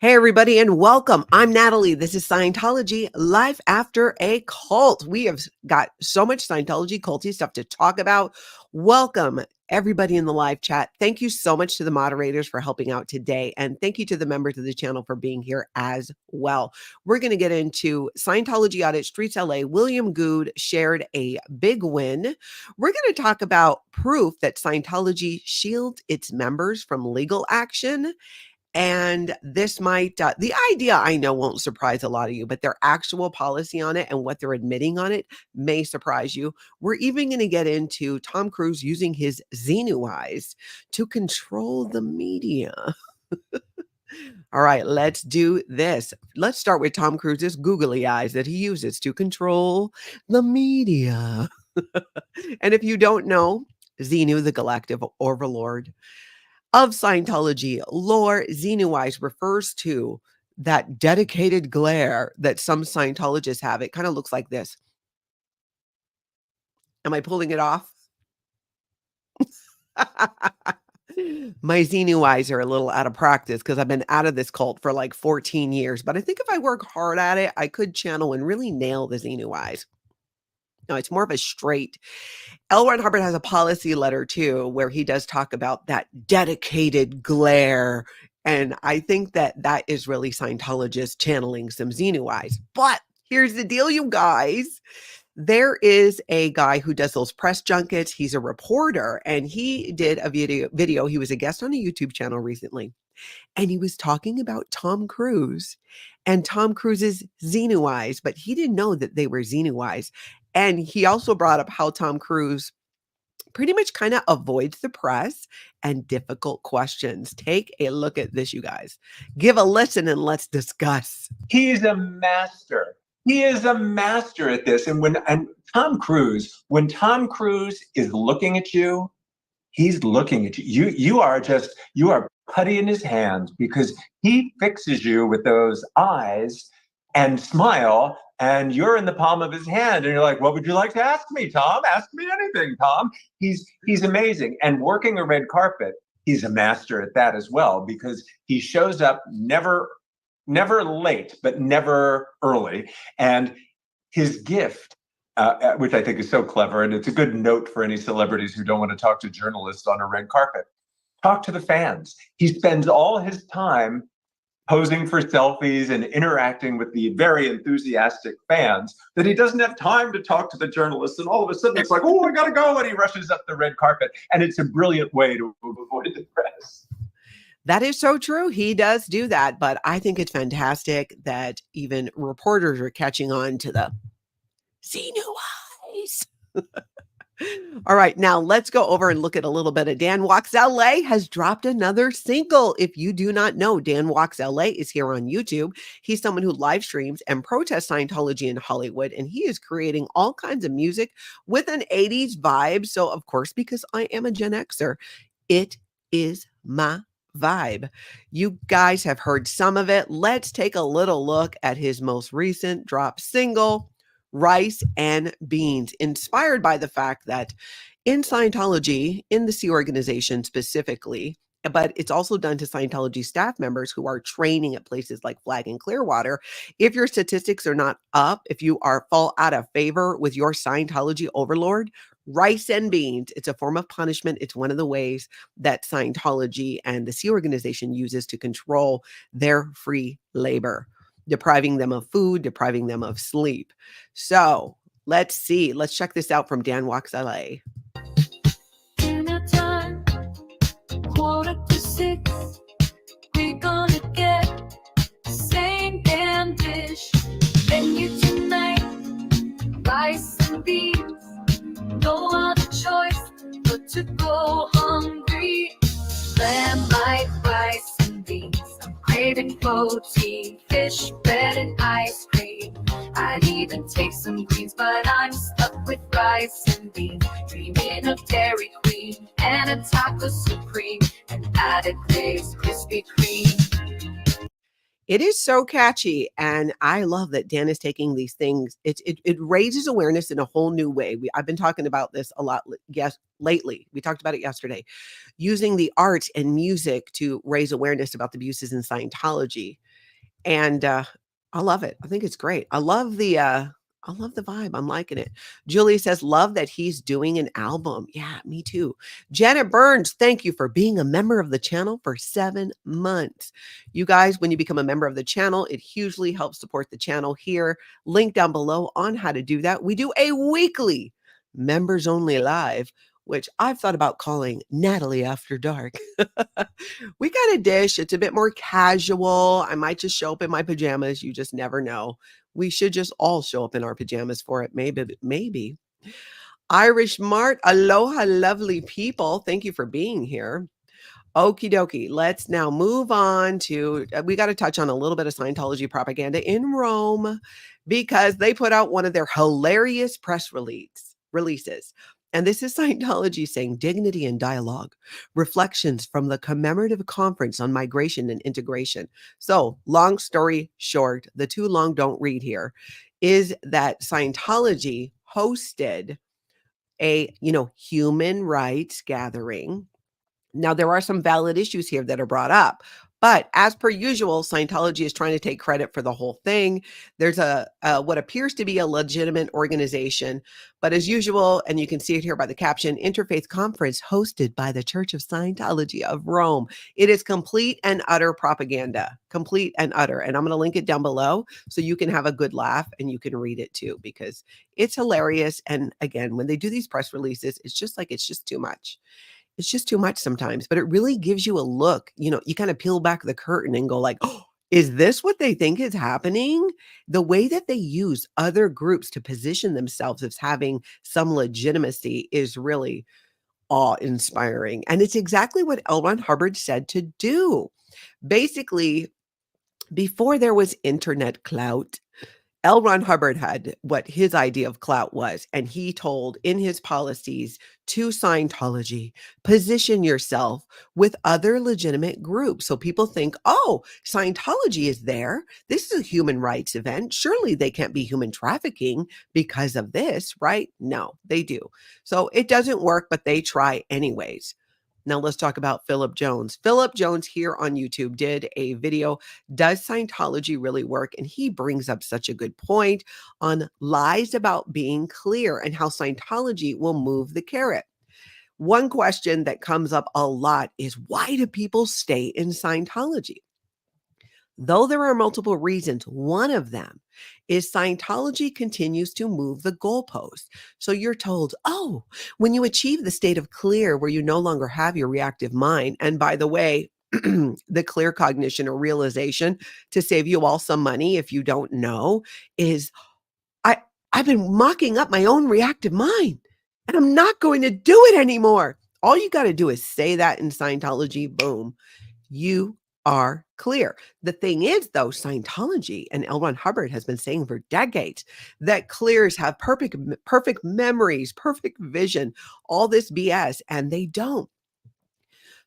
Hey, everybody, and welcome. I'm Natalie. This is Scientology Life After a Cult. We have got so much Scientology culty stuff to talk about. Welcome, everybody in the live chat. Thank you so much to the moderators for helping out today. And thank you to the members of the channel for being here as well. We're going to get into Scientology Audit Streets LA. William Gude shared a big win. We're going to talk about proof that Scientology shields its members from legal action. And this might, the idea I know won't surprise a lot of you, but their actual policy on it and what they're admitting on it may surprise you. We're even going to get into Tom Cruise using his Xenu eyes to control the media. All right, let's do this. Let's start with Tom Cruise's googly eyes that he uses to control the media. And if you don't know, Xenu, the galactic overlord of Scientology lore, Xenu eyes refers to that dedicated glare that some Scientologists have. It kind of looks like this. Am I pulling it off? My Xenu eyes are a little out of practice because I've been out of this cult for like 14 years. But I think if I work hard at it, I could channel and really nail the Xenu eyes. No, it's more of a straight. L. Ron Hubbard has a policy letter too, where he does talk about that dedicated glare. And I think that that is really Scientologists channeling some Xenu eyes. But here's the deal, you guys. There is a guy who does those press junkets. He's a reporter, and he did a video. He was a guest on a YouTube channel recently, and he was talking about Tom Cruise and Tom Cruise's Xenu eyes, but he didn't know that they were Xenu eyes. And he also brought up how Tom Cruise pretty much kind of avoids the press and difficult questions. Take a look at this, you guys. Give a listen and let's discuss. He's a master. He is a master at this. And when Tom Cruise is looking at you, he's looking at you. You are putty in his hand because he fixes you with those eyes and smile, and you're in the palm of his hand, and you're like, what would you like to ask me, Tom? Ask me anything, Tom. He's amazing. And working a red carpet, he's a master at that as well, because he shows up never late, but never early. And his gift, which I think is so clever, and it's a good note for any celebrities who don't want to talk to journalists on a red carpet. Talk to the fans. He spends all his time posing for selfies and interacting with the very enthusiastic fans that he doesn't have time to talk to the journalists. And all of a sudden it's like, oh, I gotta go. And he rushes up the red carpet. And it's a brilliant way to avoid the press. That is so true. He does do that. But I think it's fantastic that even reporters are catching on to the Xenu eyes. All right, now let's go over and look at a little bit of Dan Walks LA has dropped another single. If you do not know, Dan Walks LA is here on YouTube. He's someone who live streams and protests Scientology in Hollywood, and he is creating all kinds of music with an 80s vibe. So, of course, because I am a Gen Xer, it is my vibe. You guys have heard some of it. Let's take a little look at his most recent drop single, Rice and Beans, inspired by the fact that in Scientology, in the Sea organization specifically, but it's also done to Scientology staff members who are training at places like Flag and Clearwater. If your statistics are not up, if you fall out of favor with your Scientology overlord, rice and beans, it's a form of punishment. It's one of the ways that Scientology and the Sea organization uses to control their free labor, depriving them of food, depriving them of sleep. So let's see. Let's check this out from Dan Walks LA. Dinner time, 5:45. We're gonna get the same damn dish. Menu tonight, rice and beans. No other choice but to go hungry. Lamb-like rice and beans. Craving protein, fish, bread, and ice cream. I'd even take some greens, but I'm stuck with rice and beans. Dreaming of Dairy Queen and a taco supreme and added glazed Krispy Kreme. It is so catchy, and I love that Dan is taking these things. It raises awareness in a whole new way. I've been talking about this a lot lately. We talked about it yesterday, using the arts and music to raise awareness about the abuses in Scientology. And I love it. I think it's great. I love the vibe. I'm liking it. Julie says, love that he's doing an album. Yeah, me too. Janet Burns, thank you for being a member of the channel for 7 months. You guys, when you become a member of the channel, it hugely helps support the channel here. Link down below on how to do that. We do a weekly members only live, which I've thought about calling Natalie After Dark. We got a dish. It's a bit more casual. I might just show up in my pajamas. You just never know. We should just all show up in our pajamas for it. Maybe. Irish Mart, aloha, lovely people. Thank you for being here. Okie dokie. Let's now move on to, we got to touch on a little bit of Scientology propaganda in Rome because they put out one of their hilarious press releases. And this is Scientology saying dignity and dialogue, reflections from the commemorative conference on migration and integration. So long story short, the too long don't read here, is that Scientology hosted a, human rights gathering. Now, there are some valid issues here that are brought up, but as per usual, Scientology is trying to take credit for the whole thing. There's a what appears to be a legitimate organization, but as usual, and you can see it here by the caption, Interfaith Conference hosted by the Church of Scientology of Rome. It is complete and utter propaganda, complete and utter. And I'm going to link it down below so you can have a good laugh and you can read it too, because it's hilarious. And again, when they do these press releases, it's just too much. It's just too much sometimes, but it really gives you a look. You kind of peel back the curtain and go like, oh, is this what they think is happening? The way that they use other groups to position themselves as having some legitimacy is really awe-inspiring. And it's exactly what L. Ron Hubbard said to do. Basically, before there was internet clout, L. Ron Hubbard had what his idea of clout was, and he told in his policies to Scientology, position yourself with other legitimate groups. So people think, oh, Scientology is there. This is a human rights event. Surely they can't be human trafficking because of this, right? No, they do. So it doesn't work, but they try anyways. Now let's talk about Phillip Jones. Phillip Jones here on YouTube did a video, Does Scientology Really Work? And he brings up such a good point on lies about being clear and how Scientology will move the carrot. One question that comes up a lot is, why do people stay in Scientology? Though there are multiple reasons, one of them is Scientology continues to move the goalpost. So you're told, oh, when you achieve the state of clear where you no longer have your reactive mind, and by the way, the clear cognition or realization to save you all some money if you don't know is, I've been mocking up my own reactive mind and I'm not going to do it anymore. All you got to do is say that in Scientology, boom, you are clear. The thing is, though, Scientology and L. Ron Hubbard has been saying for decades that clears have perfect memories, perfect vision, all this BS, and they don't.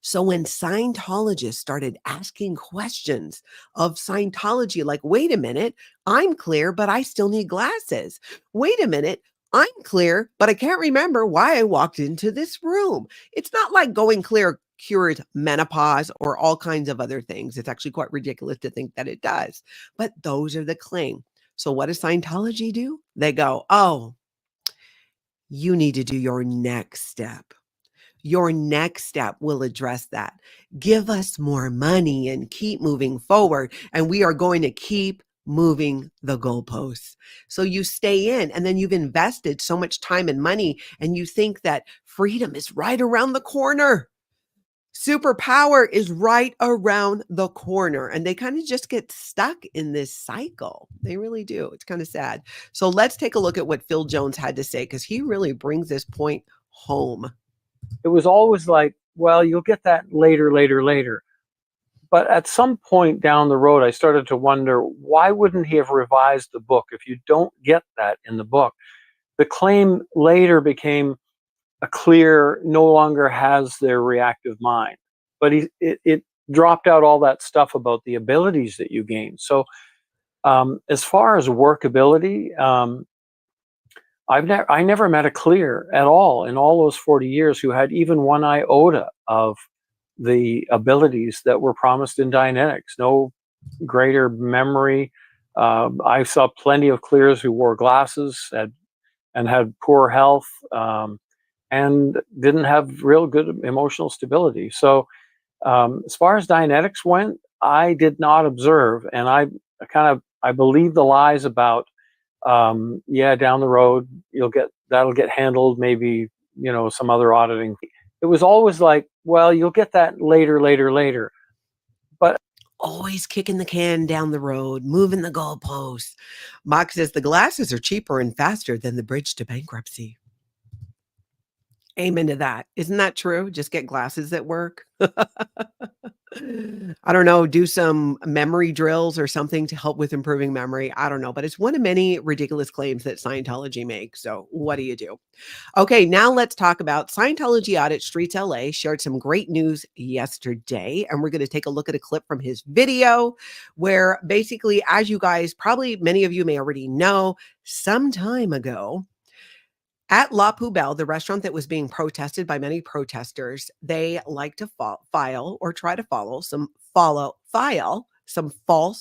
So when Scientologists started asking questions of Scientology, like, wait a minute, I'm clear, but I still need glasses. Wait a minute, I'm clear, but I can't remember why I walked into this room. It's not like going clear cures menopause or all kinds of other things. It's actually quite ridiculous to think that it does, but those are the claim. So what does Scientology do? They go, oh, you need to do your next step. Your next step will address that. Give us more money and keep moving forward. And we are going to keep moving the goalposts. So you stay in, and then you've invested so much time and money, and you think that freedom is right around the corner. Superpower is right around the corner, and they kind of just get stuck in this cycle. They really do. It's kind of sad. So let's take a look at what Phil Jones had to say, because he really brings this point home. It was always like, well, you'll get that later. But at some point down the road, I started to wonder, why wouldn't he have revised the book if you don't get that in the book? The claim later became a clear, no longer has their reactive mind. But it dropped out all that stuff about the abilities that you gain. So as far as workability, I never met a clear at all in all those 40 years who had even one iota of the abilities that were promised in Dianetics. No greater memory. I saw plenty of clears who wore glasses and had poor health, and didn't have real good emotional stability. So as far as Dianetics went, I did not observe, and I believe the lies about yeah, down the road that'll get handled, maybe, some other auditing. It was always like, well, you'll get that later. But Always kicking the can down the road, moving the goalposts. Mock says the glasses are cheaper and faster than the bridge to bankruptcy. Amen to that. Isn't that true? Just get glasses that work. I don't know, do some memory drills or something to help with improving memory. I don't know, but it's one of many ridiculous claims that Scientology makes. So what do you do? Okay, now let's talk about Scientology Audit Streets LA shared some great news yesterday, and we're going to take a look at a clip from his video where basically, as you guys probably many of you may already know, some time ago, at La Poubelle, the restaurant that was being protested by many protesters, they like to file or try to file some false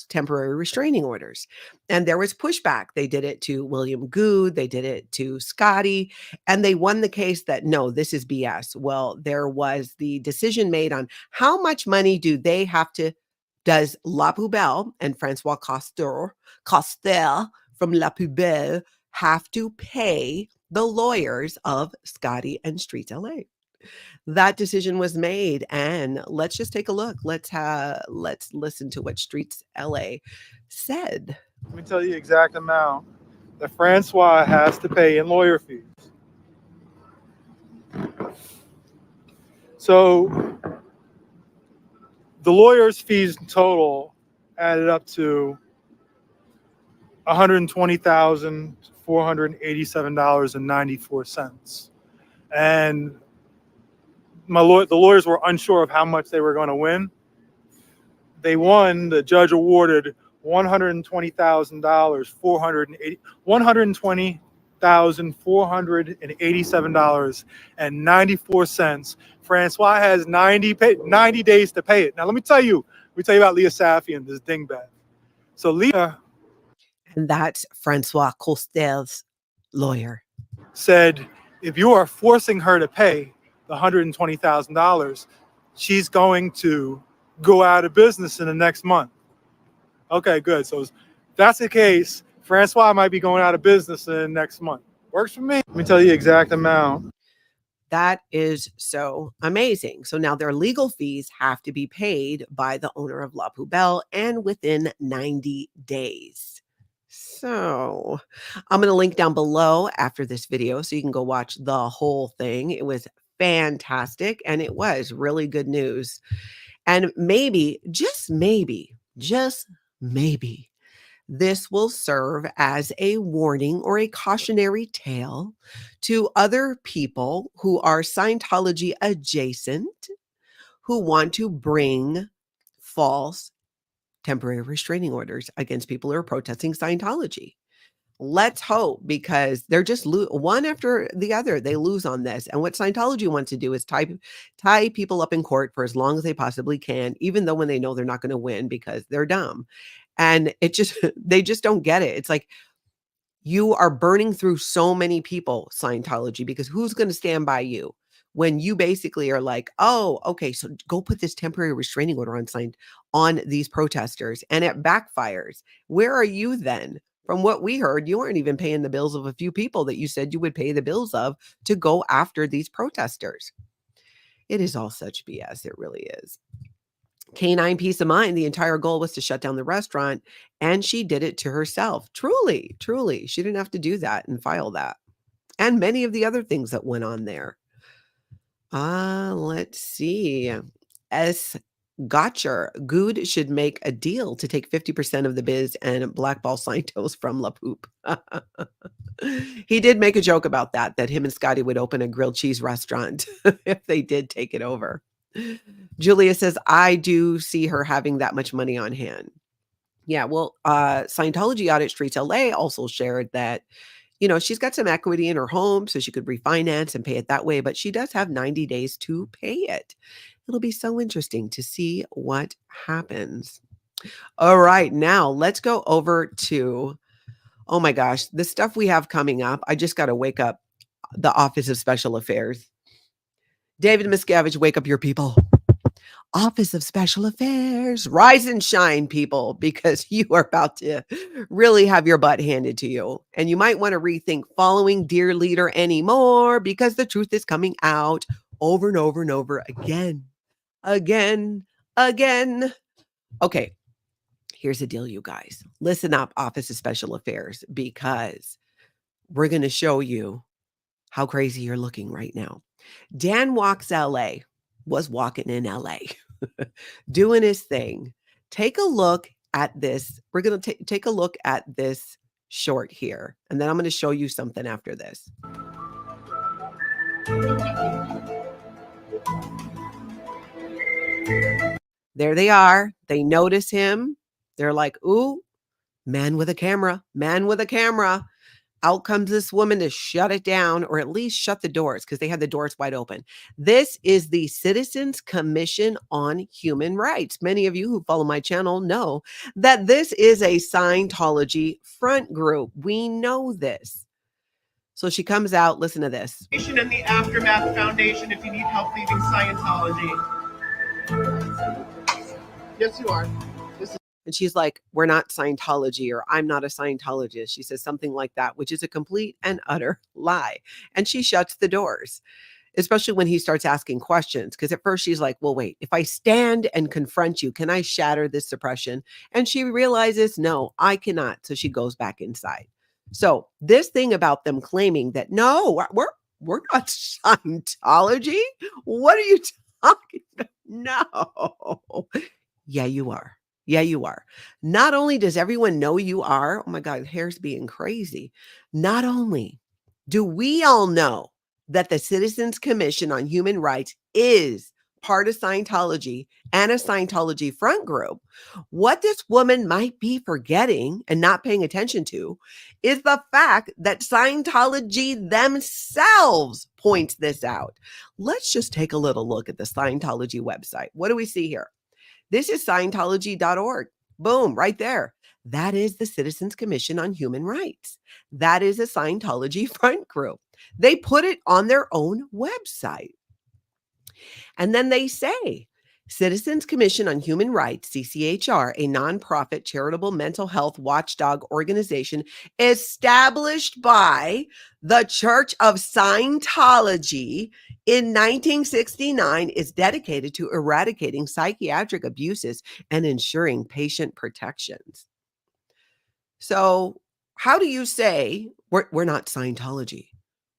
temporary restraining orders. And there was pushback. They did it to William Gude, they did it to Scotty, and they won the case that no, this is BS. Well, there was the decision made on how much money does La Poubelle and Francois Costel from La Poubelle have to pay the lawyers of Scotty and Streets LA. That decision was made, and let's just take a look. Let's listen to what Streets LA said. Let me tell you the exact amount that Francois has to pay in lawyer fees. So the lawyer's fees in total added up to $120,487.94. And the lawyers were unsure of how much they were going to win. They won. The judge awarded $120,487.94. Francois has 90 days to pay it. Now let me tell you about Leah Safian, this dingbat. So Leah, and that's Francois Costel's lawyer, said if you are forcing her to pay the $120,000, she's going to go out of business in the next month. Okay, good. So if that's the case, Francois might be going out of business in the next month. Works for me. Let me tell you the exact amount. That is so amazing. So now their legal fees have to be paid by the owner of La Poubelle and within 90 days. So I'm going to link down below after this video so you can go watch the whole thing. It was fantastic, and it was really good news. And maybe, just maybe, this will serve as a warning or a cautionary tale to other people who are Scientology adjacent, who want to bring false temporary restraining orders against people who are protesting Scientology. Let's hope, because they're just one after the other. They lose on this. And what Scientology wants to do is tie people up in court for as long as they possibly can, even though when they know they're not going to win because they're dumb. And they just don't get it. It's like, you are burning through so many people, Scientology, because who's going to stand by you when you basically are like, oh, okay, so go put this temporary restraining order on these protesters, and it backfires. Where are you then? From what we heard, you weren't even paying the bills of a few people that you said you would pay the bills of to go after these protesters. It is all such BS. It really is. Canine peace of mind. The entire goal was to shut down the restaurant, and she did it to herself. Truly, she didn't have to do that and file that. And many of the other things that went on there. Let's see. Gotcha. Gude should make a deal to take 50% of the biz and blackball Scientos from La Poop. He did make a joke about that him and Scotty would open a grilled cheese restaurant if they did take it over. Julia says, I do see her having that much money on hand. Yeah, well, Scientology Audit Streets LA also shared that, she's got some equity in her home, so she could refinance and pay it that way, but she does have 90 days to pay it. It'll be so interesting to see what happens. All right, now let's go over to, oh my gosh, the stuff we have coming up. I just got to wake up the Office of Special Affairs. David Miscavige, wake up your people. Office of Special Affairs, rise and shine, people, because you are about to really have your butt handed to you. And you might want to rethink following Dear Leader anymore, because the truth is coming out over and over and over again. Okay, here's the deal, you guys. Listen up, Office of Special Affairs, because we're going to show you how crazy you're looking right now. Dan Walks LA was walking in LA, doing his thing. Take a look at this. We're going to take a look at this short here, and then I'm going to show you something after this. There they are. They notice him. They're like, ooh, man with a camera, man with a camera. Out comes this woman to shut it down, or at least shut the doors, because they had the doors wide open. This is the Citizens Commission on Human Rights. Many of you who follow my channel know that this is a Scientology front group. We know this. So she comes out, listen to this. And the Aftermath Foundation if you need help leaving Scientology. Yes, you are. And she's like, we're not Scientology, or I'm not a Scientologist. She says something like that, which is a complete and utter lie. And she shuts the doors, especially when he starts asking questions. Because at first she's like, well, wait, if I stand and confront you, can I shatter this suppression? And she realizes, no, I cannot. So she goes back inside. So this thing about them claiming that, no, we're not Scientology. What are you talking about? No. Yeah, you are. Yeah, you are. Not only does everyone know you are, oh my God, hair's being crazy. Not only do we all know that the Citizens Commission on Human Rights is part of Scientology and a Scientology front group, what this woman might be forgetting and not paying attention to is the fact that Scientology themselves points this out. Let's just take a little look at the Scientology website. What do we see here? This is Scientology.org. Boom, right there. That is the Citizens Commission on Human Rights. That is a Scientology front group. They put it on their own website. And then they say, Citizens Commission on Human Rights, CCHR, a nonprofit charitable mental health watchdog organization established by the Church of Scientology in 1969, is dedicated to eradicating psychiatric abuses and ensuring patient protections. So how do you say we're not Scientology?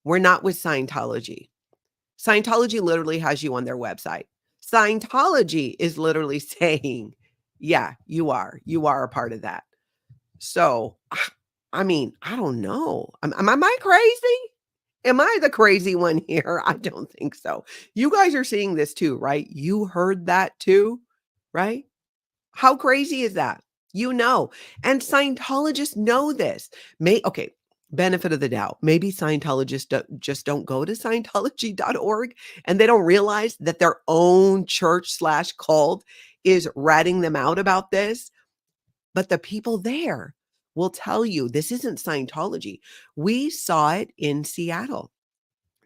We're not with Scientology. Scientology literally has you on their website. Scientology is literally saying, yeah, you are a part of that. So, I mean, I don't know. Am I crazy? Am I the crazy one here? I don't think so. You guys are seeing this too, right? You heard that too, right? How crazy is that? You know, and Scientologists know this. Okay, benefit of the doubt. Maybe Scientologists just don't go to Scientology.org and they don't realize that their own church/cult is ratting them out about this. But the people there will tell you this isn't Scientology. We saw it in Seattle.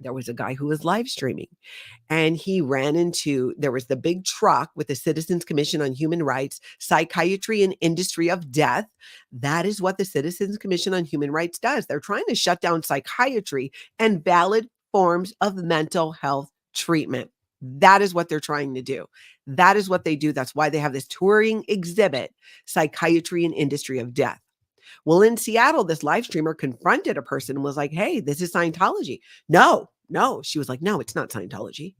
There was a guy who was live streaming, and he ran into, there was the big truck with the Citizens Commission on Human Rights, Psychiatry and Industry of Death. That is what the Citizens Commission on Human Rights does. They're trying to shut down psychiatry and valid forms of mental health treatment. That is what they're trying to do. That is what they do. That's why they have this touring exhibit, Psychiatry and Industry of Death. Well, in Seattle, this live streamer confronted a person and was like, hey, this is Scientology. No. She was like, no, it's not Scientology.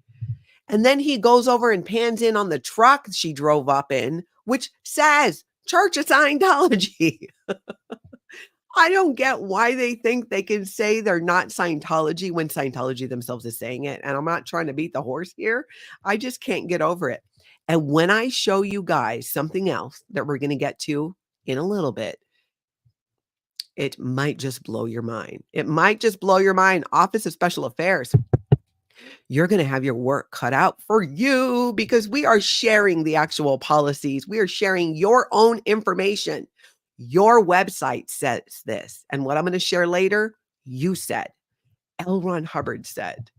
And then he goes over and pans in on the truck she drove up in, which says Church of Scientology. I don't get why they think they can say they're not Scientology when Scientology themselves is saying it. And I'm not trying to beat the horse here. I just can't get over it. And when I show you guys something else that we're going to get to in a little bit, it might just blow your mind. It might just blow your mind. Office of Special Affairs. You're going to have your work cut out for you because we are sharing the actual policies. We are sharing your own information. Your website says this. And what I'm going to share later, you said. L. Ron Hubbard said.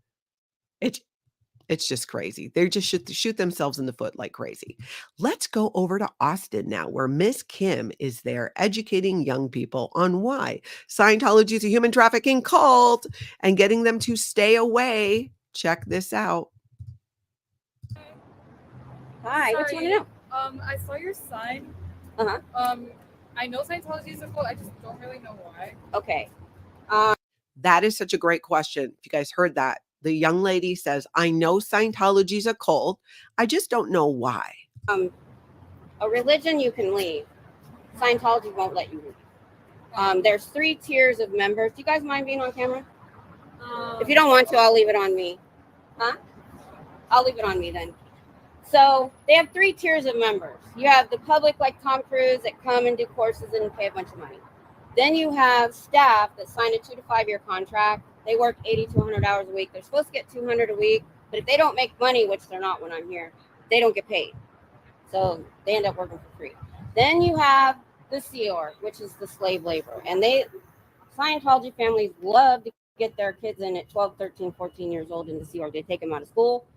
It's just crazy. They just shoot themselves in the foot like crazy. Let's go over to Austin now, where Miss Kim is there educating young people on why Scientology is a human trafficking cult and getting them to stay away. Check this out. Hi, what do you want to know? I saw your sign. Uh-huh. I know Scientology is a cult. I just don't really know why. Okay. That is such a great question. If you guys heard that, the young lady says, I know Scientology is a cult. I just don't know why. A religion you can leave. Scientology won't let you leave. There's 3 tiers of members. Do you guys mind being on camera? If you don't want to, I'll leave it on me. Huh? I'll leave it on me then. So they have 3 tiers of members. You have the public like Tom Cruise that come and do courses and pay a bunch of money. Then you have staff that sign a 2 to 5 year contract. They work 80 to 100 hours a week. They're supposed to get 200 a week, but if they don't make money, which they're not when I'm here, they don't get paid. So they end up working for free. Then you have the Sea Org, which is the slave labor. And Scientology families love to get their kids in at 12, 13, 14 years old in the Sea Org. They take them out of school.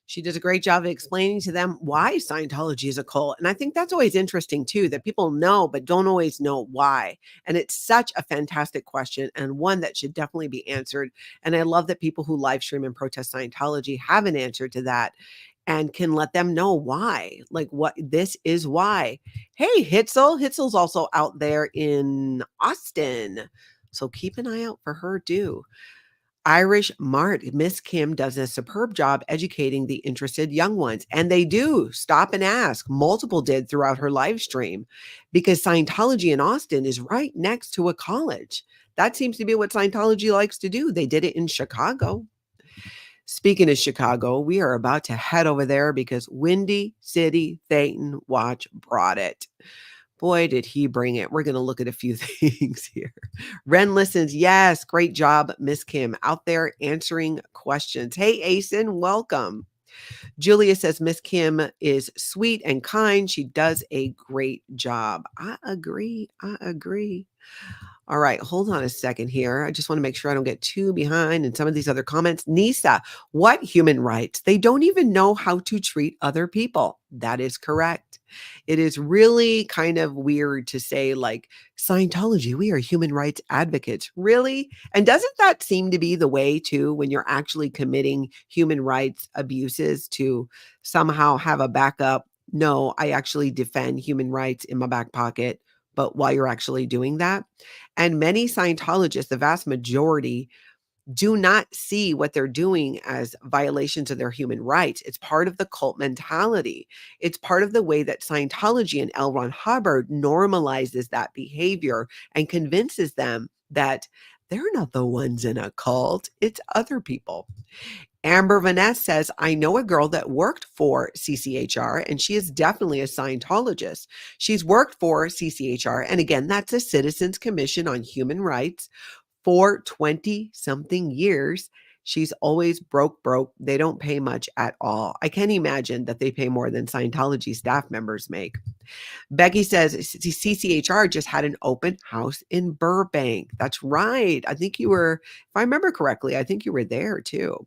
She does a great job of explaining to them why Scientology is a cult. And I think that's always interesting too, that people know, but don't always know why. And it's such a fantastic question and one that should definitely be answered. And I love that people who live stream and protest Scientology have an answer to that and can let them know why, like what this is why. Hey, Hitzel. Hitzel's also out there in Austin. So keep an eye out for her too. Irish Mart, Miss Kim does a superb job educating the interested young ones. And they do stop and ask. Multiple did throughout her live stream because Scientology in Austin is right next to a college. That seems to be what Scientology likes to do. They did it in Chicago. Speaking of Chicago, we are about to head over there because Windy City Thetan Watch brought it. Boy, did he bring it. We're going to look at a few things here. Ren listens. Yes, great job, Miss Kim, out there answering questions. Hey, Asen, welcome. Julia says Miss Kim is sweet and kind. She does a great job. I agree. All right, hold on a second here. I just want to make sure I don't get too behind in some of these other comments. Nisa, what human rights? They don't even know how to treat other people. That is correct. It is really kind of weird to say like Scientology, we are human rights advocates. Really? And doesn't that seem to be the way too when you're actually committing human rights abuses to somehow have a backup? No, I actually defend human rights in my back pocket. But while you're actually doing that, and many Scientologists, the vast majority, do not see what they're doing as violations of their human rights. It's part of the cult mentality. It's part of the way that Scientology and L. Ron Hubbard normalizes that behavior and convinces them that they're not the ones in a cult. It's other people. Amber Vanessa says, I know a girl that worked for CCHR, and she is definitely a Scientologist. She's worked for CCHR, and again, that's a Citizens Commission on Human Rights, for 20-something years. She's always broke. They don't pay much at all. I can't imagine that they pay more than Scientology staff members make. Becky says CCHR just had an open house in Burbank. That's right. I think you were, if I remember correctly, I think you were there too.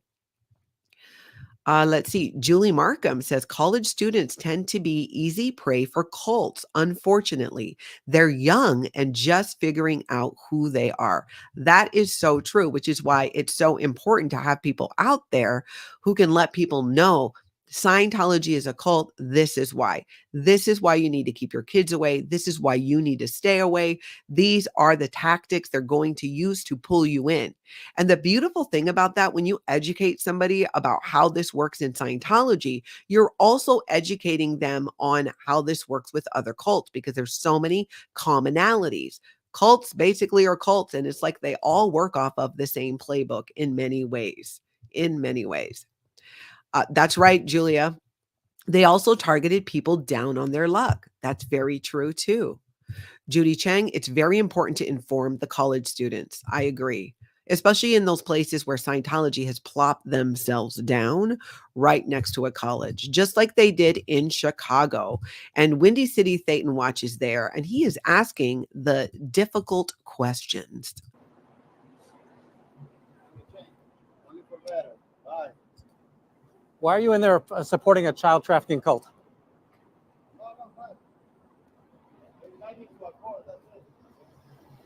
Let's see. Julie Markham says college students tend to be easy prey for cults. Unfortunately, they're young and just figuring out who they are. That is so true, which is why it's so important to have people out there who can let people know Scientology is a cult. This is why. This is why you need to keep your kids away. This is why you need to stay away. These are the tactics they're going to use to pull you in. And the beautiful thing about that, when you educate somebody about how this works in Scientology, you're also educating them on how this works with other cults because there's so many commonalities. Cults basically are cults, and it's like they all work off of the same playbook in many ways. That's right, Julia. They also targeted people down on their luck. That's very true too. Judy Chang, it's very important to inform the college students. I agree. especially in those places where Scientology has plopped themselves down right next to a college, just like they did in Chicago. And Windy City Thetan Watch is there, and he is asking the difficult questions. Why are you in there supporting a child trafficking cult?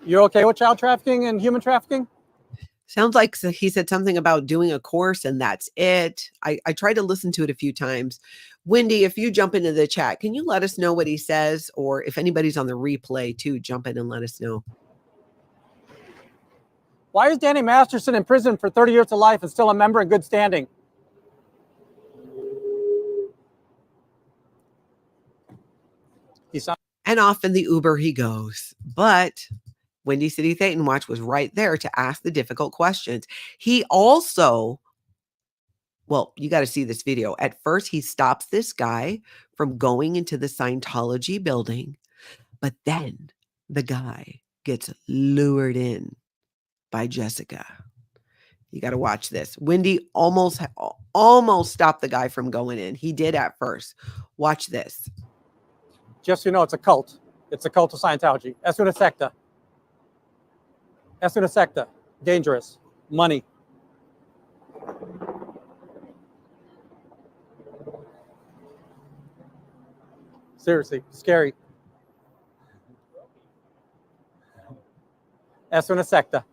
You're okay with child trafficking and human trafficking? Sounds like he said something about doing a course and that's it. I tried to listen to it a few times. Wendy, if you jump into the chat, can you let us know what he says? Or if anybody's on the replay too, jump in and let us know. Why is Danny Masterson in prison for 30 years to life and still a member in good standing? And off in the Uber he goes. But Windy City Thetan Watch was right there to ask the difficult questions. He also, well, you got to see this video. At first, he stops this guy from going into the Scientology building, but then the guy gets lured in by Jessica. You got to watch this. Windy almost stopped the guy from going in. He did at first. Watch this. Just so you know, it's a cult. It's a cult of Scientology. Es una secta. Es una secta. Dangerous. Money. Seriously, scary. Es una secta.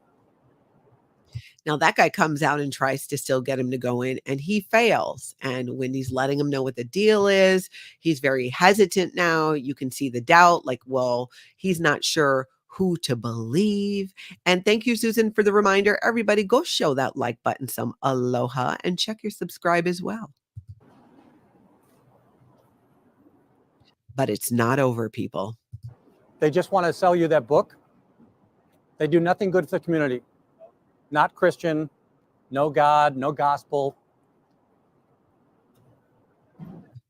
Now that guy comes out and tries to still get him to go in, and he fails. And Wendy's letting him know what the deal is. He's very hesitant now. You can see the doubt, like, well, he's not sure who to believe. And thank you, Susan, for the reminder. Everybody go show that like button some aloha and check your subscribe as well. But it's not over, people. They just want to sell you that book. They do nothing good for the community. Not Christian, no God, no gospel.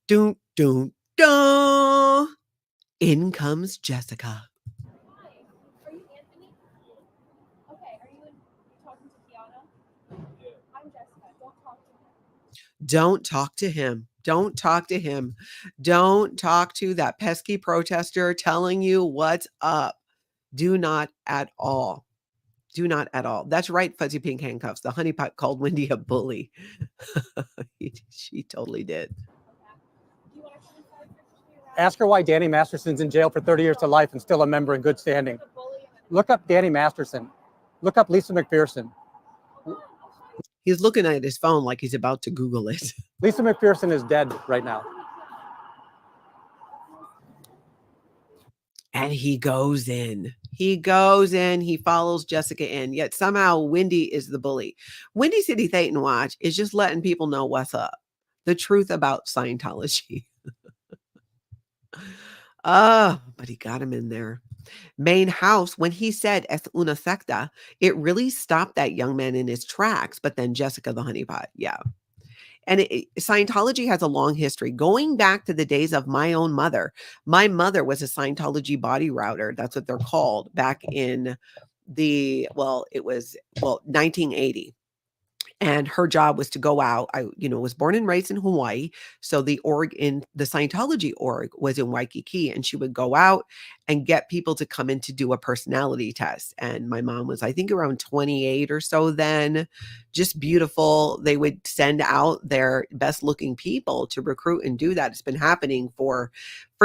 Dun, dun, dun. In comes Jessica. Hi, are you Anthony? Okay, are you talking to Kiana? Yeah. I'm Jessica. Don't talk to him. Don't talk to him. Don't talk to him. Don't talk to that pesky protester telling you what's up. Do not at all. Do not at all. That's right, Fuzzy Pink Handcuffs. The honeypot called Wendy a bully. She totally did. Ask her why Danny Masterson's in jail for 30 years to life and still a member in good standing. Look up Danny Masterson. Look up Lisa McPherson. He's looking at his phone like he's about to Google it. Lisa McPherson is dead right now. And he goes in. He goes in. He follows Jessica in. Yet somehow Wendy is the bully. Windy City Thetan Watch is just letting people know what's up. The truth about Scientology. But he got him in there. Main house, when he said es una secta, it really stopped that young man in his tracks. But then Jessica the honeypot, yeah. And Scientology has a long history going back to the days of my own mother. My mother was a Scientology body router. That's what they're called back in the, it was 1980. And her job was to go out. I, was born and raised in Hawaii. So the org in the Scientology org was in Waikiki, and she would go out and get people to come in to do a personality test. And my mom was, I think, around 28 or so then, just beautiful. They would send out their best looking people to recruit and do that. It's been happening for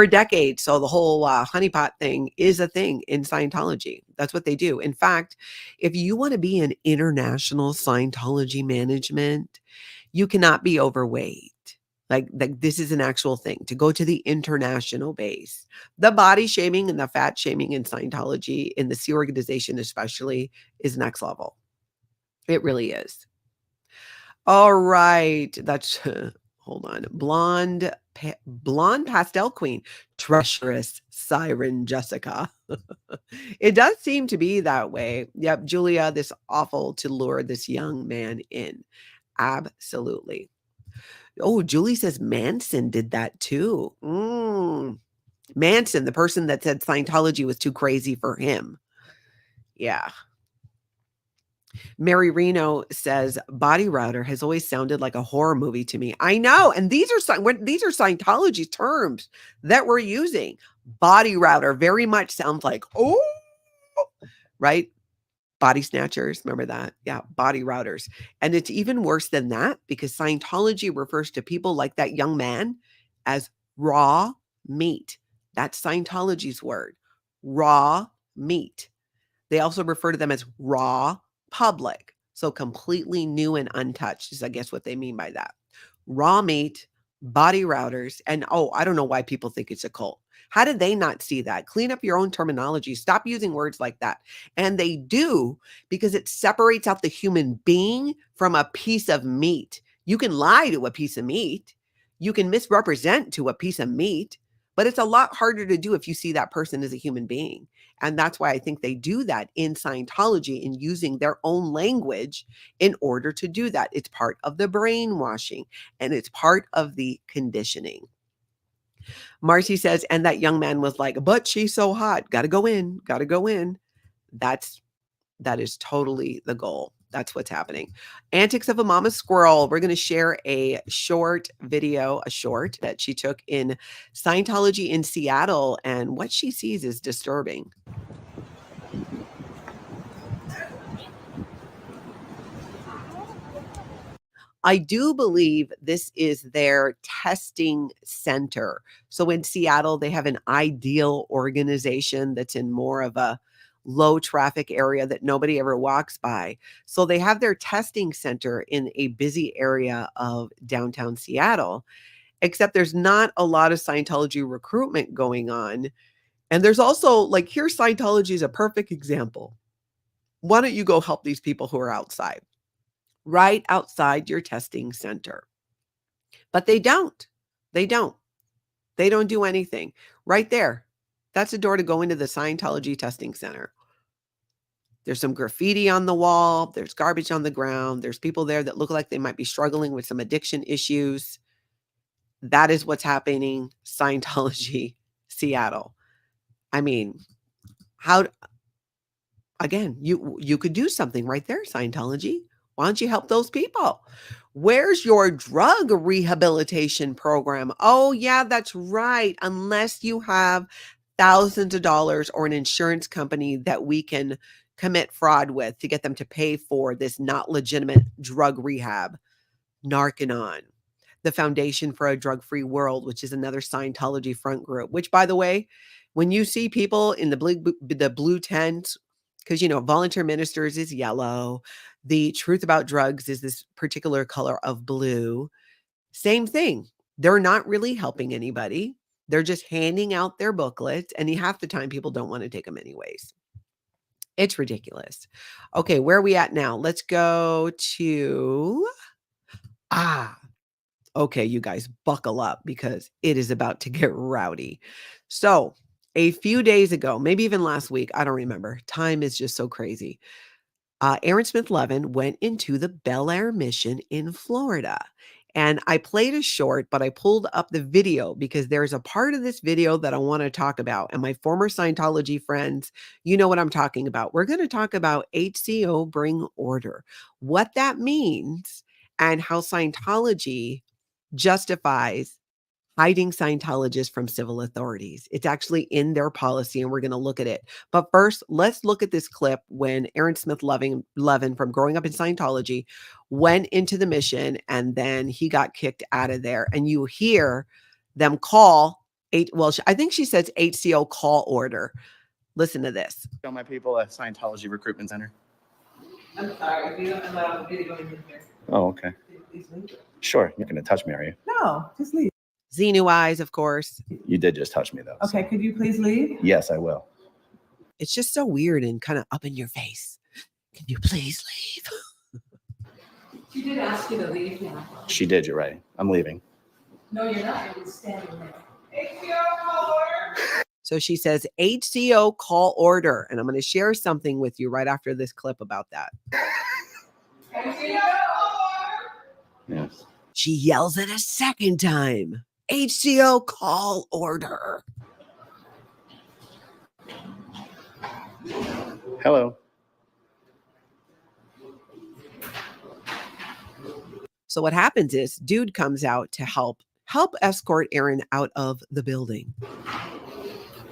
decades. So the whole honeypot thing is a thing in Scientology. That's what they do. In fact, if you want to be in international Scientology management, you cannot be overweight. Like this is an actual thing to go to the international base. The body shaming and the fat shaming in Scientology, in the C organization especially, is next level. It really is. All right. That's, hold on. Blonde pastel queen, treacherous siren Jessica. It does seem to be that way. Yep, Julia, this awful to lure this young man in. Absolutely. Oh, Julie says Manson did that too. Manson, the person that said Scientology was too crazy for him. Yeah. Mary Reno says body router has always sounded like a horror movie to me. I know, and these are Scientology terms that we're using. Body router very much sounds like right? Body snatchers, remember that? Yeah, body routers. And it's even worse than that because Scientology refers to people like that young man as raw meat. That's Scientology's word. Raw meat. They also refer to them as raw public. So completely new and untouched is, I guess, what they mean by that. Raw meat, body routers, and I don't know why people think it's a cult. How did they not see that? Clean up your own terminology. Stop using words like that. And they do because it separates out the human being from a piece of meat. You can lie to a piece of meat. You can misrepresent to a piece of meat, but it's a lot harder to do if you see that person as a human being. And that's why I think they do that in Scientology in using their own language in order to do that. It's part of the brainwashing and it's part of the conditioning. Marcy says, and that young man was like, but she's so hot. Got to go in. Got to go in. That is totally the goal. That's what's happening. Antics of a Mama Squirrel. We're going to share a short that she took in Scientology in Seattle. And what she sees is disturbing. I do believe this is their testing center. So in Seattle, they have an ideal organization that's in more of a low traffic area that nobody ever walks by. So they have their testing center in a busy area of downtown Seattle, except there's not a lot of Scientology recruitment going on. And there's also like, here, Scientology is a perfect example. Why don't you go help these people who are outside? Right outside your testing center. But they don't. They don't do anything. Right there. That's a door to go into the Scientology testing center. There's some graffiti on the wall. There's garbage on the ground. There's people there that look like they might be struggling with some addiction issues. That is what's happening. Scientology, Seattle. I mean, again, you could do something right there, Scientology. Why don't you help those people? Where's your drug rehabilitation program? Oh, yeah, that's right. Unless you have thousands of dollars or an insurance company that we can commit fraud with to get them to pay for this not legitimate drug rehab. Narcanon, the Foundation for a Drug-Free World, which is another Scientology front group, which, by the way, when you see people in the blue tent, because, volunteer ministers is yellow. The Truth About Drugs is this particular color of blue. Same thing. They're not really helping anybody. They're just handing out their booklets, and half the time people don't want to take them anyways. It's ridiculous. Okay, where are we at now? Let's go to... Okay, you guys, buckle up because it is about to get rowdy. So, a few days ago, maybe even last week, I don't remember. Time is just so crazy. Aaron Smith Levin went into the Bel Air mission in Florida. And I played a short, but I pulled up the video because there's a part of this video that I want to talk about. And my former Scientology friends, you know what I'm talking about. We're going to talk about HCO Bring Order, what that means, and how Scientology justifies hiding Scientologists from civil authorities. It's actually in their policy, and we're going to look at it. But first, let's look at this clip when Aaron Smith Levin from growing up in Scientology went into the mission, and then he got kicked out of there. And you hear them call, I think she says HCO call order. Listen to this. Show my people at Scientology Recruitment Center. I'm sorry, we don't allow video in here. Oh, okay. Please leave. Sure. You're going to touch me, are you? No, just leave. Xenu eyes, of course. You did just touch me, though. Okay, could you please leave? Yes, I will. It's just so weird and kind of up in your face. Can you please leave? She did ask you to leave now. She did, you're right. I'm leaving. No, you're not. You're standing there. HCO call order. So she says, HCO call order. And I'm going to share something with you right after this clip about that. HCO call order. Yes. She yells it a second time. HCO call order. Hello. So what happens is Dude comes out to help escort Aaron out of the building.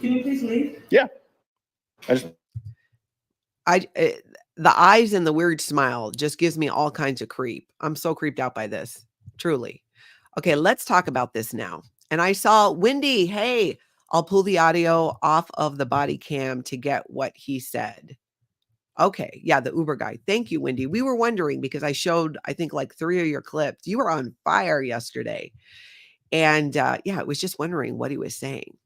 Can you please leave? Yeah. The eyes and the weird smile just gives me all kinds of creep. I'm so creeped out by this, truly. Okay, let's talk about this now. And I saw Wendy. Hey, I'll pull the audio off of the body cam to get what he said. Okay, yeah, the Uber guy. Thank you, Wendy. We were wondering because I showed, I think, like 3 of your clips. You were on fire yesterday. And yeah, I was just wondering what he was saying.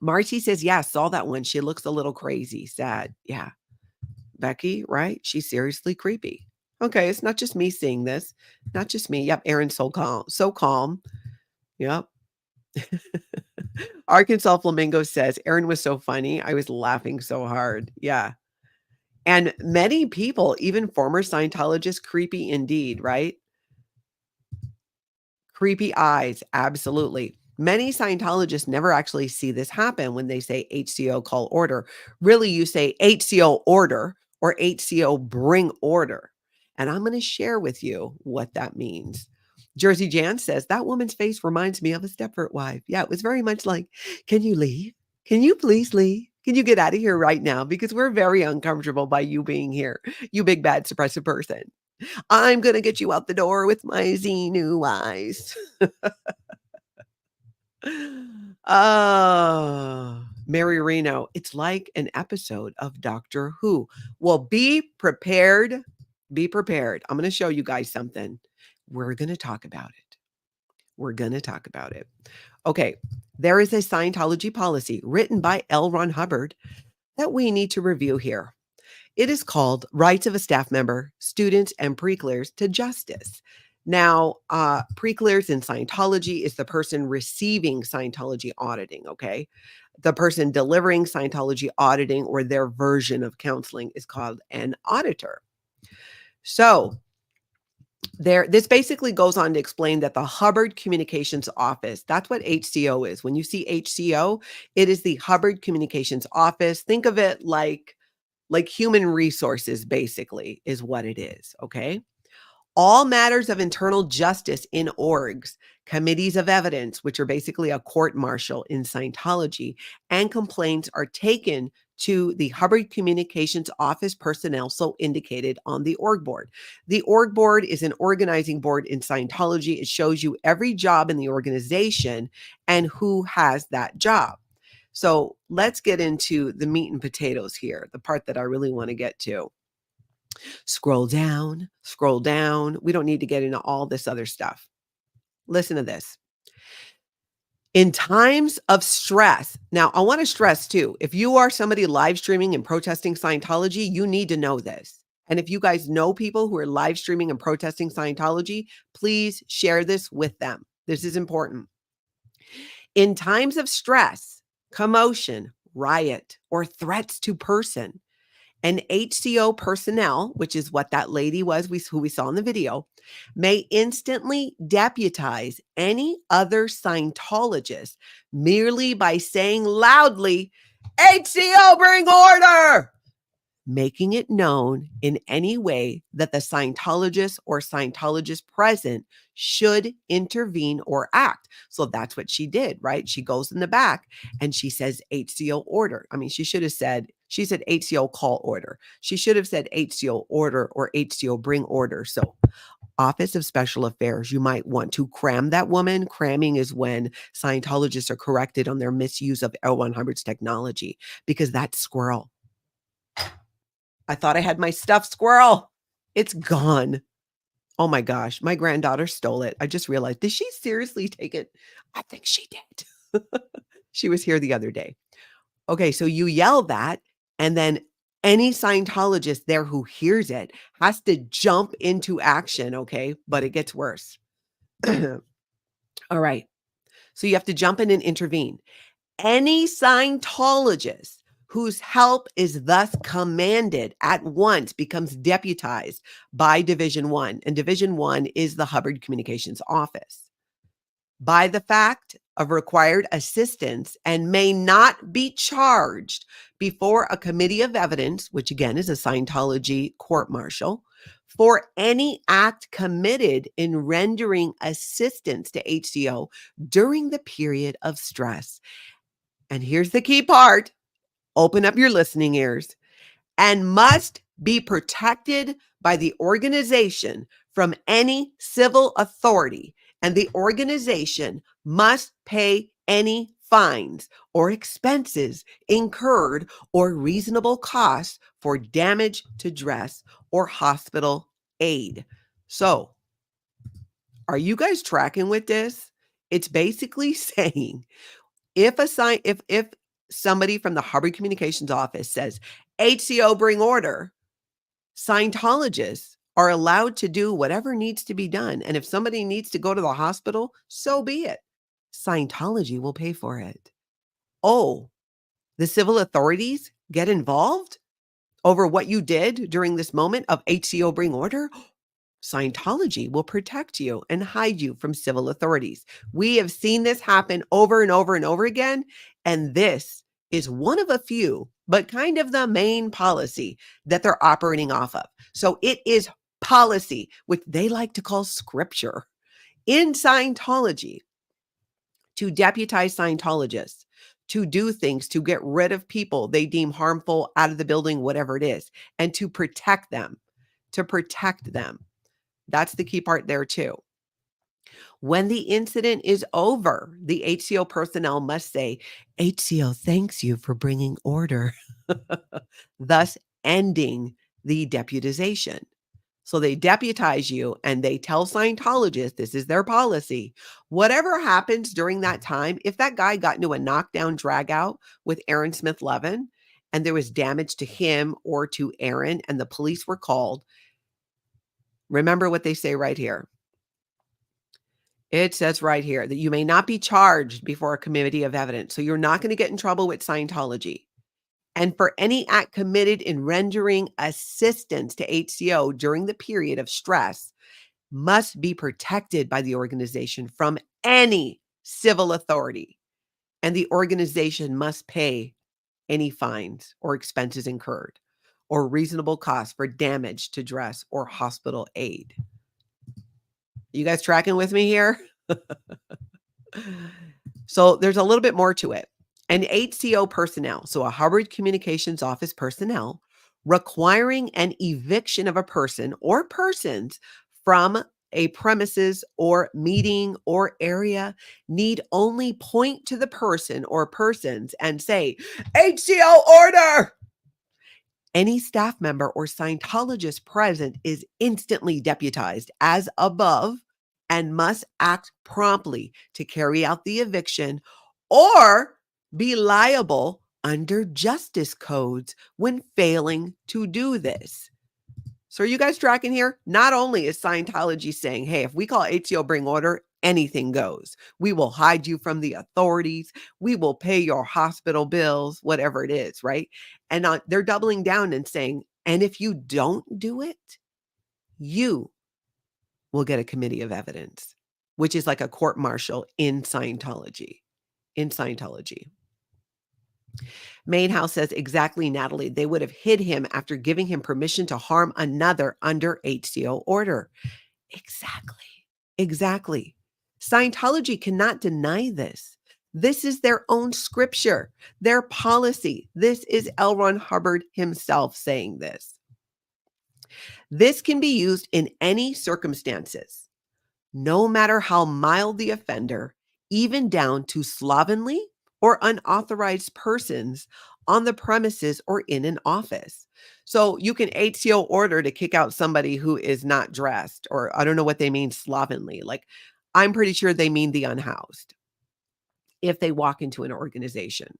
Marcy says, yeah, saw that one. She looks a little crazy, sad. Yeah. Becky, right? She's seriously creepy. Okay, it's not just me seeing this. Not just me. Yep, Aaron's so calm. So calm. Yep. Arkansas Flamingo says, Aaron was so funny. I was laughing so hard. Yeah. And many people, even former Scientologists, creepy indeed, right? Creepy eyes. Absolutely. Many Scientologists never actually see this happen when they say HCO call order. Really, you say HCO order or HCO bring order. And I'm going to share with you what that means. Jersey Jan says, that woman's face reminds me of a Stepford wife. Yeah, it was very much like, can you leave? Can you please leave? Can you get out of here right now? Because we're very uncomfortable by you being here, you big bad suppressive person. I'm going to get you out the door with my Xenu eyes. Oh, Mary Reno. It's like an episode of Doctor Who. Well, be prepared. Be prepared. I'm going to show you guys something. We're going to talk about it. We're going to talk about it. Okay. There is a Scientology policy written by L. Ron Hubbard that we need to review here. It is called Rights of a Staff Member, Students, and Pre-Clears to Justice. Now, pre-clears in Scientology is the person receiving Scientology auditing, okay? The person delivering Scientology auditing or their version of counseling is called an auditor. So, this basically goes on to explain that the Hubbard Communications Office, that's what HCO is. When you see HCO, it is the Hubbard Communications Office. Think of it like human resources, basically, is what it is, okay? All matters of internal justice in orgs, committees of evidence, which are basically a court-martial in Scientology, and complaints are taken to the Hubbard Communications Office personnel so indicated on the org board. The org board is an organizing board in Scientology. It shows you every job in the organization and who has that job. So let's get into the meat and potatoes here, the part that I really want to get to. Scroll down, scroll down. We don't need to get into all this other stuff. Listen to this. In times of stress, now I want to stress too, if you are somebody live streaming and protesting Scientology, you need to know this. And if you guys know people who are live streaming and protesting Scientology, please share this with them. This is important. In times of stress, commotion, riot, or threats to person, an HCO personnel, which is what that lady was who we saw in the video, may instantly deputize any other Scientologist merely by saying loudly, HCO, bring order, making it known in any way that the Scientologist or Scientologist present should intervene or act. So that's what she did, right? She goes in the back and she says HCO order. I mean, she said HCO call order. She should have said HCO order or HCO bring order. So Office of Special Affairs, you might want to cram that woman. Cramming is when Scientologists are corrected on their misuse of L. Hubbard's technology, because that's squirrel. I thought I had my stuffed squirrel. It's gone. Oh my gosh, my granddaughter stole it. I just realized, did she seriously take it? I think she did. She was here the other day. Okay, so you yell that, and then any Scientologist there who hears it has to jump into action, okay? But it gets worse. All right. So you have to jump in and intervene. Any Scientologist whose help is thus commanded at once becomes deputized by Division 1. And Division 1 is the Hubbard Communications Office. by the fact of required assistance and may not be charged before a committee of evidence, which again is a Scientology court-martial, for any act committed in rendering assistance to HCO during the period of stress. And here's the key part. Open up your listening ears. And must be protected by the organization from any civil authority, and the organization must pay any fines or expenses incurred or reasonable costs for damage to dress or hospital aid. So, are you guys tracking with this? It's basically saying if somebody from the Hubbard Communications Office says, HCO bring order, Scientologists are allowed to do whatever needs to be done. And if somebody needs to go to the hospital, so be it. Scientology will pay for it. Oh, the civil authorities get involved over what you did during this moment of HCO bring order? Scientology will protect you and hide you from civil authorities. We have seen this happen over and over and over again. And this is one of a few, but kind of the main policy that they're operating off of. So it is policy, which they like to call scripture, in Scientology to deputize Scientologists to do things, to get rid of people they deem harmful out of the building, whatever it is, and to protect them, That's the key part there too. When the incident is over, the HCO personnel must say, HCO thanks you for bringing order, thus ending the deputization. So they deputize you and they tell Scientologists, this is their policy. Whatever happens during that time, if that guy got into a knockdown drag out with Aaron Smith Levin and there was damage to him or to Aaron and the police were called, remember what they say right here. It says right here that you may not be charged before a committee of evidence. So you're not going to get in trouble with Scientology. And for any act committed in rendering assistance to HCO during the period of stress must be protected by the organization from any civil authority. And the organization must pay any fines or expenses incurred or reasonable costs for damage to dress or hospital aid. You guys tracking with me here? So there's a little bit more to it. An HCO personnel, so a Hubbard Communications Office personnel, requiring an eviction of a person or persons from a premises or meeting or area need only point to the person or persons and say, HCO order! Any staff member or Scientologist present is instantly deputized as above and must act promptly to carry out the eviction or be liable under justice codes when failing to do this. So are you guys tracking here? Not only is Scientology saying, hey, if we call HCO bring order, anything goes. We will hide you from the authorities. We will pay your hospital bills, whatever it is, right? And they're doubling down and saying, and if you don't do it, you will get a committee of evidence, which is like a court-martial in Scientology. Mainhouse says, exactly, Natalie. They would have hid him after giving him permission to harm another under HCO order. Exactly. Scientology cannot deny this. This is their own scripture, their policy. This is L. Ron Hubbard himself saying this. This can be used in any circumstances, no matter how mild the offender, even down to slovenly or unauthorized persons on the premises or in an office. So you can HCO order to kick out somebody who is not dressed, or I don't know what they mean slovenly. Like, I'm pretty sure they mean the unhoused if they walk into an organization.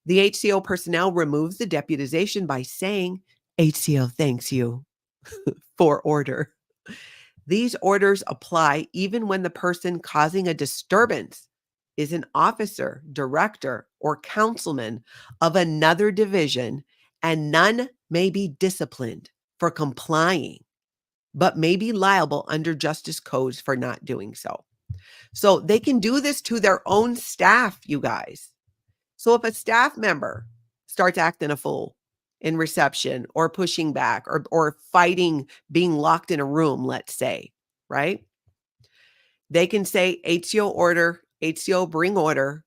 The HCO personnel removes the deputization by saying, HCO thanks you for order. These orders apply even when the person causing a disturbance is an officer, director, or councilman of another division, and none may be disciplined for complying, but may be liable under justice codes for not doing so. So they can do this to their own staff, you guys. So if a staff member starts acting a fool in reception or pushing back or fighting being locked in a room, let's say, right? They can say HCO order, HCO bring order,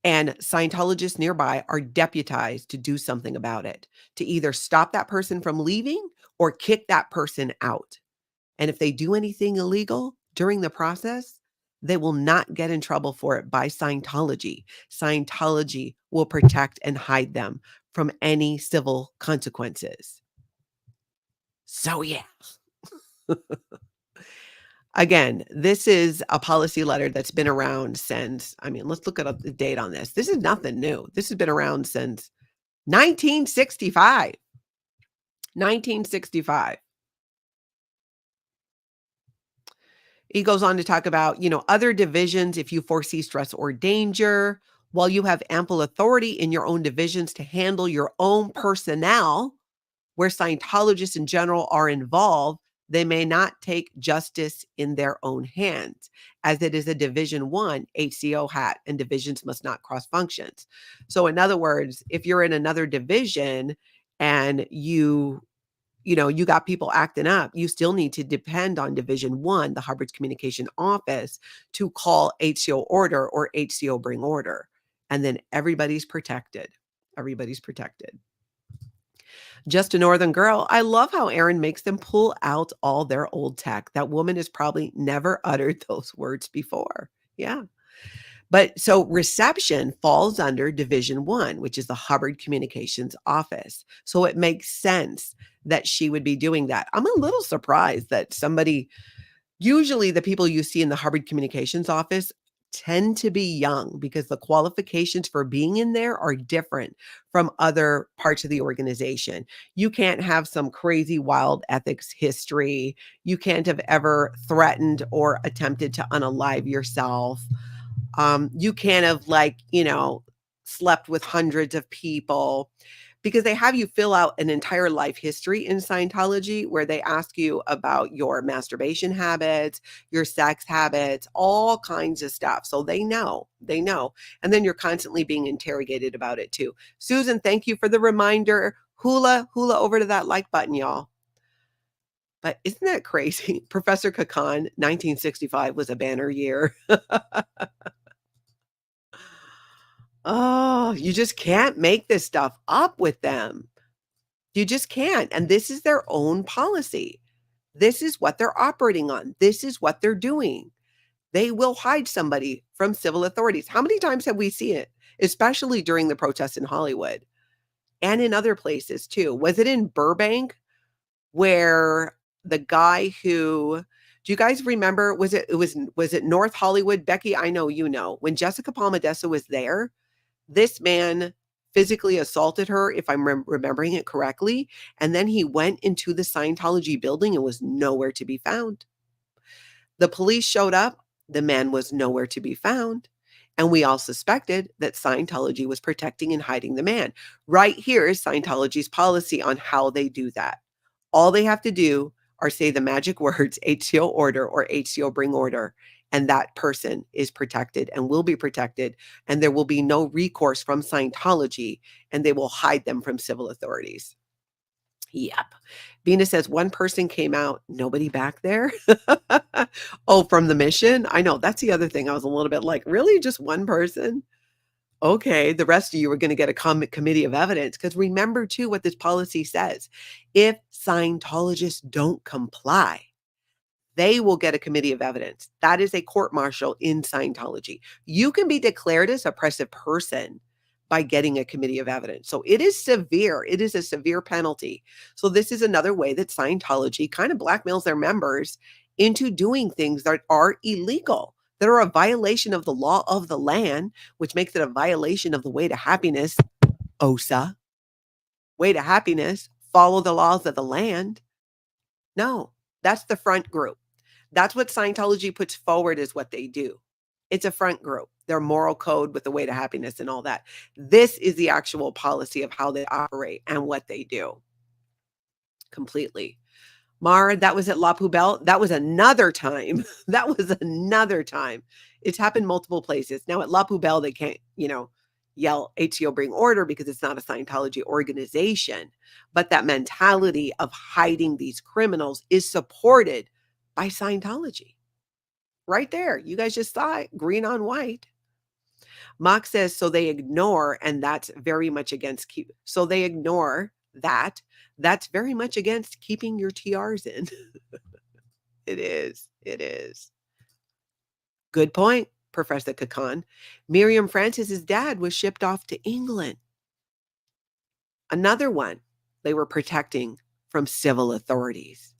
and Scientologists nearby are deputized to do something about it, to either stop that person from leaving or kick that person out. And if they do anything illegal during the process, they will not get in trouble for it by Scientology. Scientology will protect and hide them from any civil consequences. So yeah. Again, this is a policy letter that's been around since, let's look at the date on this. This is nothing new. This has been around since 1965. 1965. He goes on to talk about, other divisions, if you foresee stress or danger, while you have ample authority in your own divisions to handle your own personnel, where Scientologists in general are involved, they may not take justice in their own hands, as it is a Division 1 HCO hat, and divisions must not cross functions. So in other words, if you're in another division and you got people acting up, you still need to depend on Division 1, the Hubbard's Communication Office, to call HCO order or HCO bring order. And then everybody's protected. Everybody's protected. Just a Northern Girl. I love how Aaron makes them pull out all their old tech. That woman has probably never uttered those words before. Yeah. But so reception falls under Division 1, which is the Hubbard Communications Office. So it makes sense that she would be doing that. I'm a little surprised that usually the people you see in the Hubbard Communications Office tend to be young, because the qualifications for being in there are different from other parts of the organization. You can't have some crazy wild ethics history. You can't have ever threatened or attempted to unalive yourself. You can't have slept with hundreds of people, because they have you fill out an entire life history in Scientology where they ask you about your masturbation habits, your sex habits, all kinds of stuff. So they know. And then you're constantly being interrogated about it too. Susan, thank you for the reminder. Hula over to that like button, y'all. But isn't that crazy? Professor Kakan, 1965 was a banner year. Oh, you just can't make this stuff up with them. You just can't. And this is their own policy. This is what they're operating on. This is what they're doing. They will hide somebody from civil authorities. How many times have we seen it? Especially during the protests in Hollywood and in other places too. Was it in Burbank where the guy who, do you guys remember, was it North Hollywood? Becky, I know you know. When Jessica Palmadessa was there, this man physically assaulted her, if I'm remembering it correctly, and then he went into the Scientology building and was nowhere to be found. The police showed up. The man was nowhere to be found. And we all suspected that Scientology was protecting and hiding the man. Right here is Scientology's policy on how they do that. All they have to do are say the magic words, HCO order or HCO bring order, and that person is protected and will be protected, and there will be no recourse from Scientology, and they will hide them from civil authorities. Yep. Venus says one person came out, nobody back there. Oh, from the mission? I know, that's the other thing. I was a little bit like, really? Just one person? Okay, the rest of you are going to get a committee of evidence, because remember too what this policy says. If Scientologists don't comply, they will get a committee of evidence. That is a court-martial in Scientology. You can be declared as an oppressive person by getting a committee of evidence. So it is severe. It is a severe penalty. So this is another way that Scientology kind of blackmails their members into doing things that are illegal, that are a violation of the law of the land, which makes it a violation of the way to happiness, OSA. Way to happiness, follow the laws of the land. No, that's the front group. That's what Scientology puts forward is what they do. It's a front group, their moral code with the way to happiness and all that. This is the actual policy of how they operate and what they do. Completely. Mara, that was at La Poubelle. That was another time. That was another time. It's happened multiple places. Now at La Poubelle, they can't, yell HCO bring order because it's not a Scientology organization. But that mentality of hiding these criminals is supported by Scientology. Right there. You guys just saw it, green on white. Mock says, so they ignore, and that's very much against so they ignore that. That's very much against keeping your TRs in. It is. It is. Good point, Professor Kakan. Miriam Francis's dad was shipped off to England. Another one they were protecting from civil authorities.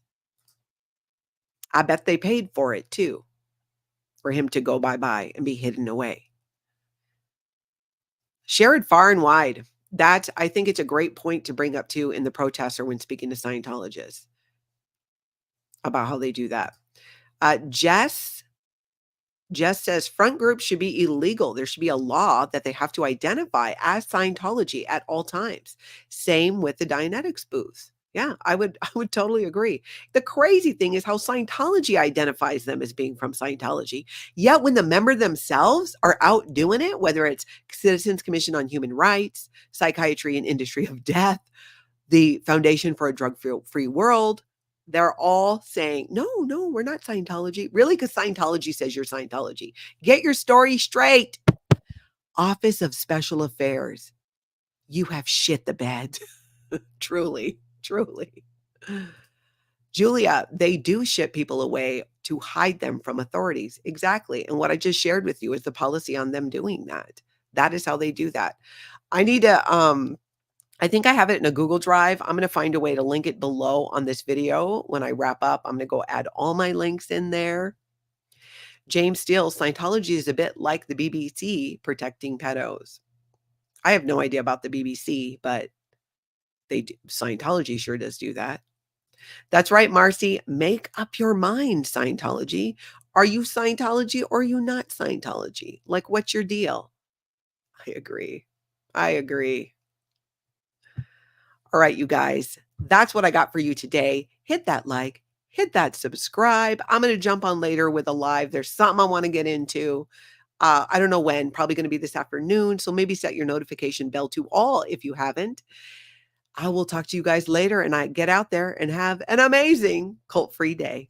I bet they paid for it too, for him to go bye-bye and be hidden away. Share it far and wide. I think it's a great point to bring up too in the protests or when speaking to Scientologists about how they do that. Jess says front groups should be illegal. There should be a law that they have to identify as Scientology at all times. Same with the Dianetics booth. Yeah, I would totally agree. The crazy thing is how Scientology identifies them as being from Scientology. Yet when the member themselves are out doing it, whether it's Citizens Commission on Human Rights, Psychiatry and Industry of Death, the Foundation for a Drug-Free World, they're all saying, no, we're not Scientology. Really? Because Scientology says you're Scientology. Get your story straight. Office of Special Affairs. You have shit the bed. Truly. Julia, they do ship people away to hide them from authorities. Exactly. And what I just shared with you is the policy on them doing that. That is how they do that. I need to, I think I have it in a Google Drive. I'm going to find a way to link it below on this video. When I wrap up, I'm going to go add all my links in there. James Steele, Scientology is a bit like the BBC protecting pedos. I have no idea about the BBC, but Scientology sure does do that. That's right, Marcy. Make up your mind, Scientology. Are you Scientology or are you not Scientology? Like, what's your deal? I agree. All right, you guys, that's what I got for you today. Hit that like, hit that subscribe. I'm going to jump on later with a live. There's something I want to get into. I don't know when, probably going to be this afternoon. So maybe set your notification bell to all if you haven't. I will talk to you guys later, and I get out there and have an amazing cult-free day.